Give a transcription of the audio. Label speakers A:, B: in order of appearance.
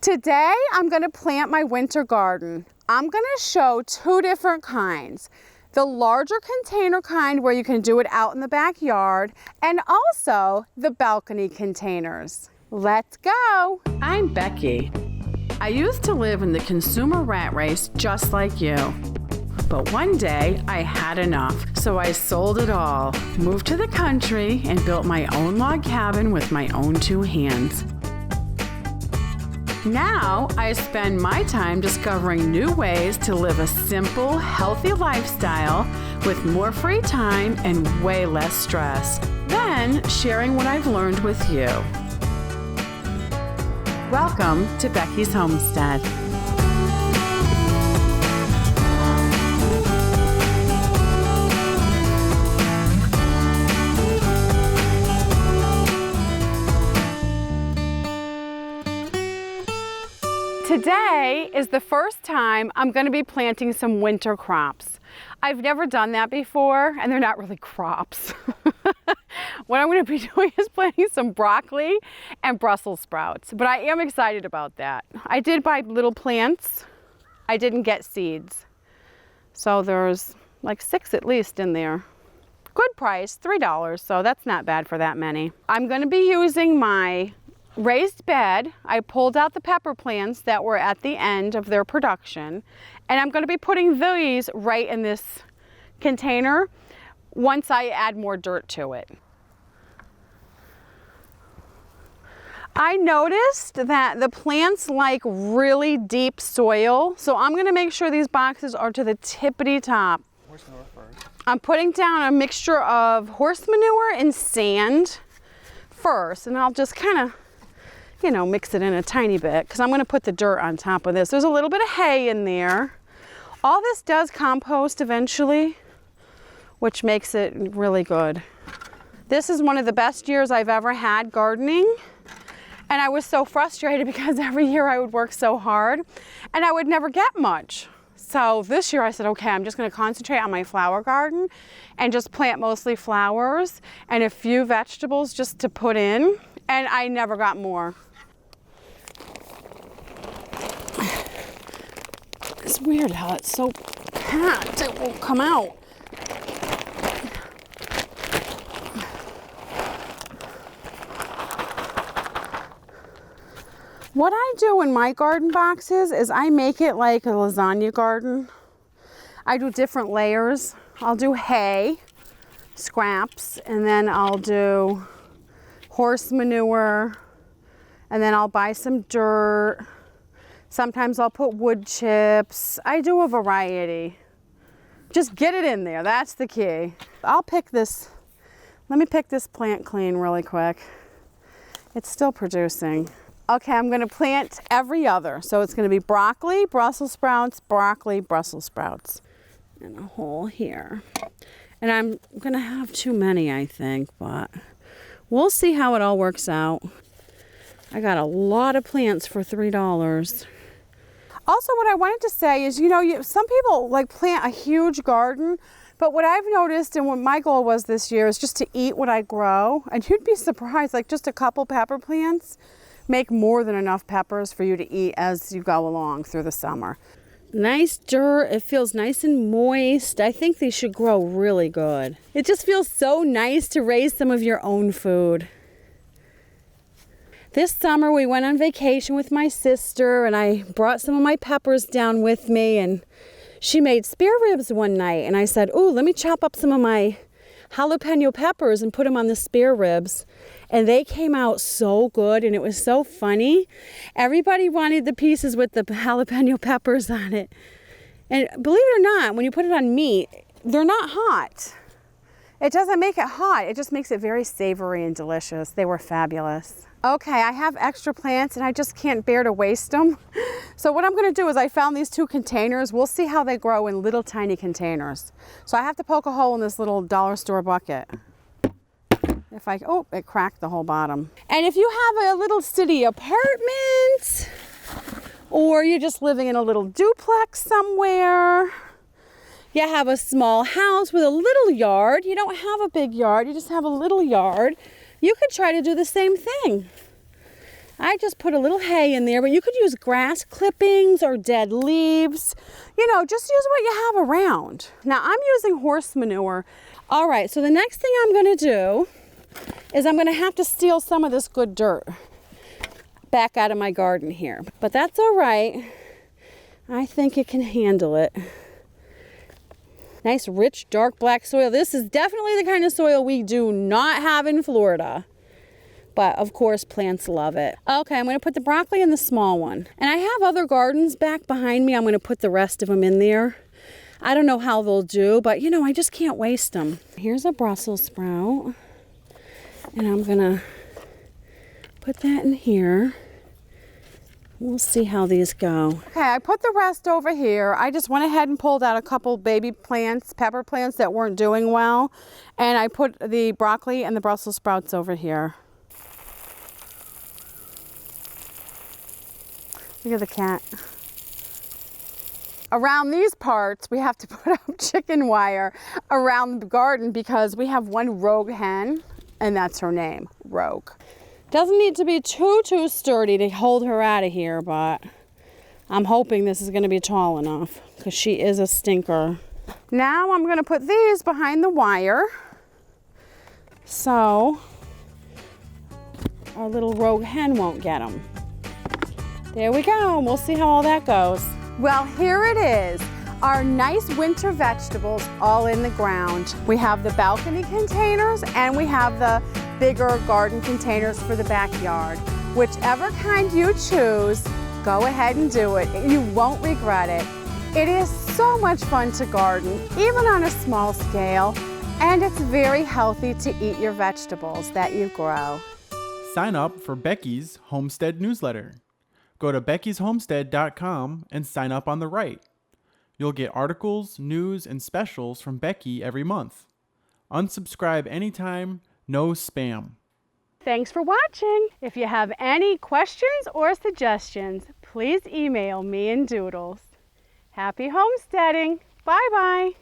A: Today, I'm gonna plant my winter garden. I'm gonna show two different kinds. The larger container kind where you can do it out in the backyard, and also the balcony containers. Let's go. I'm Becky. I used to live in the consumer rat race just like you. But one day I had enough, so I sold it all, moved to the country, and built my own log cabin with my own two hands. Now I spend my time discovering new ways to live a simple, healthy lifestyle with more free time and way less stress. Then sharing what I've learned with you. Welcome to Becky's Homestead. Today is the first time I'm going to be planting some winter crops. I've never done that before, and they're not really crops. What I'm going to be doing is planting some broccoli and Brussels sprouts, but I am excited about that. I did buy little plants. I didn't get seeds. So there's like 6 at least in there. Good price, $3, so that's not bad for that many. I'm going to be using my raised bed. I pulled out the pepper plants that were at the end of their production, and I'm going to be putting these right in this container once I add more dirt to it. I noticed that the plants like really deep soil, so I'm going to make sure these boxes are to the tippity top. Horse manure first. I'm putting down a mixture of horse manure and sand first, and I'll just kind of mix it in a tiny bit because I'm going to put the dirt on top of this. There's a little bit of hay in there. All this does compost eventually, which makes it really good. This is one of the best years I've ever had gardening, and I was so frustrated because every year I would work so hard and I would never get much. So this year I said, okay, I'm just going to concentrate on my flower garden and just plant mostly flowers and a few vegetables just to put in, and I never got more. It's weird how it's so packed, it won't come out. What I do in my garden boxes is I make it like a lasagna garden. I do different layers. I'll do hay, scraps, and then I'll do horse manure, and then I'll buy some dirt. Sometimes I'll put wood chips. I do a variety. Just get it in there, that's the key. I'll pick this, let me pick this plant clean really quick. It's still producing. Okay, I'm gonna plant every other. So it's gonna be broccoli, Brussels sprouts, broccoli, Brussels sprouts. And a hole here. And I'm gonna have too many, I think, but we'll see how it all works out. I got a lot of plants for $3. Also, what I wanted to say is, some people like plant a huge garden, but what I've noticed and what my goal was this year is just to eat what I grow. And you'd be surprised, like just a couple pepper plants make more than enough peppers for you to eat as you go along through the summer. Nice dirt, it feels nice and moist. I think they should grow really good. It just feels so nice to raise some of your own food. This summer we went on vacation with my sister, and I brought some of my peppers down with me, and she made spare ribs one night, and I said, ooh, let me chop up some of my jalapeno peppers and put them on the spare ribs. And they came out so good, and it was so funny. Everybody wanted the pieces with the jalapeno peppers on it. And believe it or not, when you put it on meat, they're not hot. It doesn't make it hot. It just makes it very savory and delicious. They were fabulous. Okay, I have extra plants and I just can't bear to waste them. So what I'm gonna do is I found these 2 containers. We'll see how they grow in little tiny containers. So I have to poke a hole in this little dollar store bucket. It cracked the whole bottom. And if you have a little city apartment, or you're just living in a little duplex somewhere, you have a small house with a little yard, you don't have a big yard, you just have a little yard, you could try to do the same thing. I just put a little hay in there, but you could use grass clippings or dead leaves. You know, just use what you have around. Now I'm using horse manure. All right, so the next thing I'm gonna do is I'm gonna have to steal some of this good dirt back out of my garden here. But that's all right. I think it can handle it. Nice, rich, dark black soil. This is definitely the kind of soil we do not have in Florida. But of course, plants love it. Okay, I'm gonna put the broccoli in the small one. And I have other gardens back behind me. I'm gonna put the rest of them in there. I don't know how they'll do, but you know, I just can't waste them. Here's a Brussels sprout. And I'm gonna put that in here. We'll see how these go. Okay, I put the rest over here. I just went ahead and pulled out a couple baby plants, pepper plants that weren't doing well. And I put the broccoli and the Brussels sprouts over here. Look at the cat. Around these parts, we have to put up chicken wire around the garden because we have one rogue hen, and that's her name, Rogue. Doesn't need to be too sturdy to hold her out of here, but I'm hoping this is gonna be tall enough because she is a stinker. Now I'm gonna put these behind the wire so our little rogue hen won't get them. There we go, we'll see how all that goes. Well, here it is, our nice winter vegetables all in the ground. We have the balcony containers and we have the bigger garden containers for the backyard. Whichever kind you choose, go ahead and do it. You won't regret it. It is so much fun to garden, even on a small scale, and it's very healthy to eat your vegetables that you grow.
B: Sign up for Becky's Homestead newsletter. Go to beckysHomestead.com and sign up on the right. You'll get articles, news, and specials from Becky every month. Unsubscribe anytime, no spam.
A: Thanks for watching. If you have any questions or suggestions, please email me in doodles. Happy homesteading. Bye-bye.